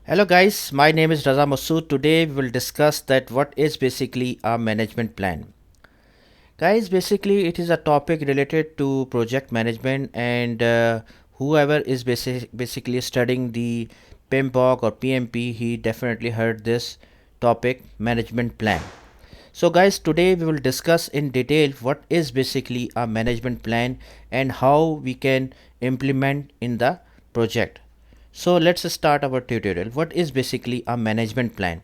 Hello guys, my name is Raza Masood. Today we will discuss that what is basically a management plan. Guys, basically it is a topic related to project management and whoever is basically studying the PMBOK or PMP, he definitely heard this topic, management plan. So guys, today we will discuss in detail what is basically a management plan and how we can implement in the project. So let's start our tutorial. What is basically a management plan?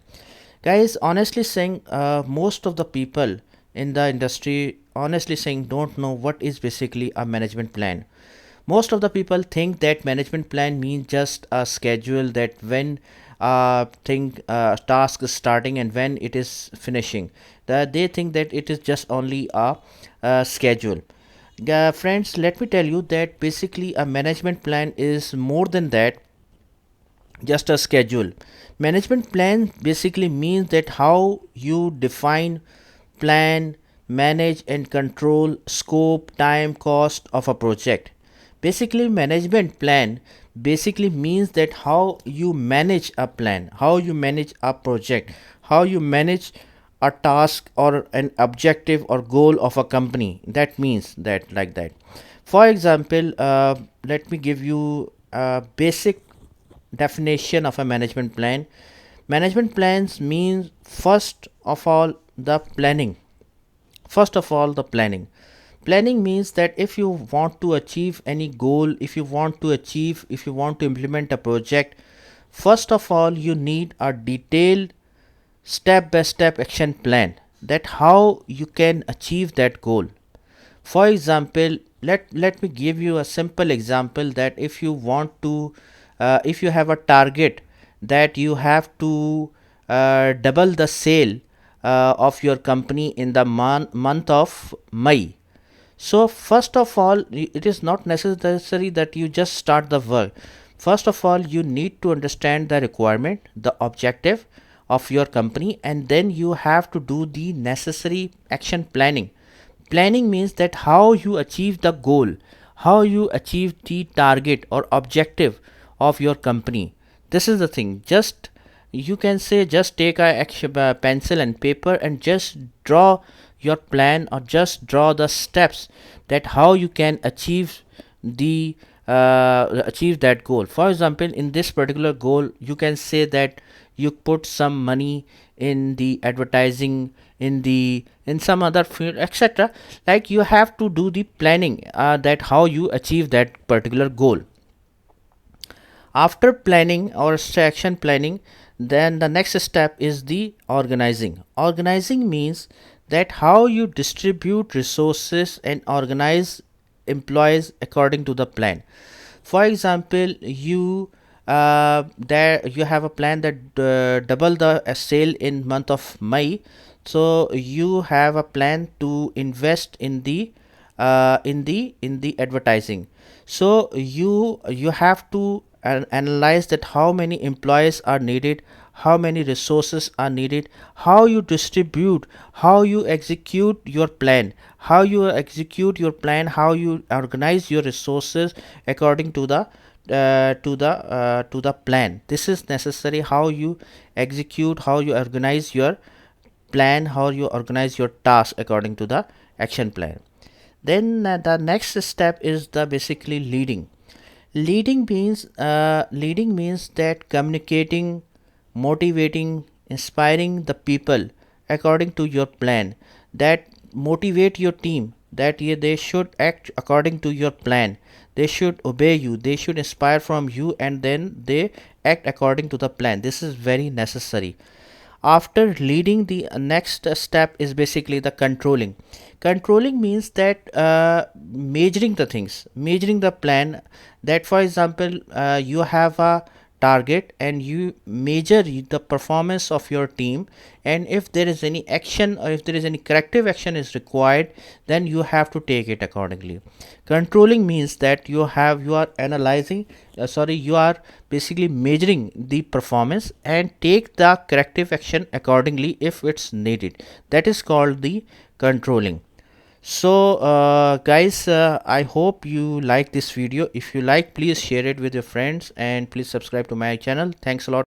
Guys, honestly saying, most of the people in the industry, honestly saying, don't know what is basically a management plan. Most of the people think that management plan means just a schedule, that when task is starting and when it is finishing. That they think that it is just only a schedule. Friends, let me tell you that basically a management plan is more than that, just a schedule. Management plan basically means that how you define, plan, manage and control scope, time, cost of a project. Basically management plan basically means that how you manage a plan, how you manage a project, how you manage a task or an objective or goal of a company. That means that, like that. For example, let me give you a basic definition of a management plan. Management plans means first of all the planning. First of all, the planning. Planning means that if you want to achieve any goal, if you want to implement a project, first of all you need a detailed step by step action plan, that how you can achieve that goal. For example, let me give you a simple example, that if you want to if you have a target that you have to double the sale of your company in the month of May. So first of all, it is not necessary that you just start the work. First of all, you need to understand the requirement, the objective of your company, and then you have to do the necessary action planning. Planning means that how you achieve the goal, how you achieve the target or objective of your company. This is the thing. Just, you can say, just take a pencil and paper and just draw your plan, or just draw the steps that how you can the achieve that goal. For example, in this particular goal, you can say that you put some money in the advertising, in some other field, etc. Like, you have to do the planning, that how you achieve that particular goal. After planning or action planning, then the next step is the organizing. Organizing means that how you distribute resources and organize employees according to the plan. For example, you have a plan that double the sale in month of May. So you have a plan to invest in the advertising. So you have to analyze that how many employees are needed, how many resources are needed, how you distribute, how you execute your plan, how you organize your resources according to the plan. This is necessary, how you execute, how you organize your plan, how you organize your task according to the action plan. Then the next step is the basically leading. Leading means that communicating, motivating, inspiring the people according to your plan, that motivate your team, that they should act according to your plan, they should obey you, they should inspire from you, and then they act according to the plan. This is very necessary. After leading, the next step is basically the controlling. Controlling means that measuring the things, measuring the plan, that for example, you have a target and you measure the performance of your team, and if there is any action or if there is any corrective action is required, then you have to take it accordingly. Controlling means that you are analyzing, you are basically measuring the performance and take the corrective action accordingly if it's needed. That is called the controlling. So guys, I hope you like this video. If you like, please share it with your friends and please subscribe to my channel. Thanks a lot.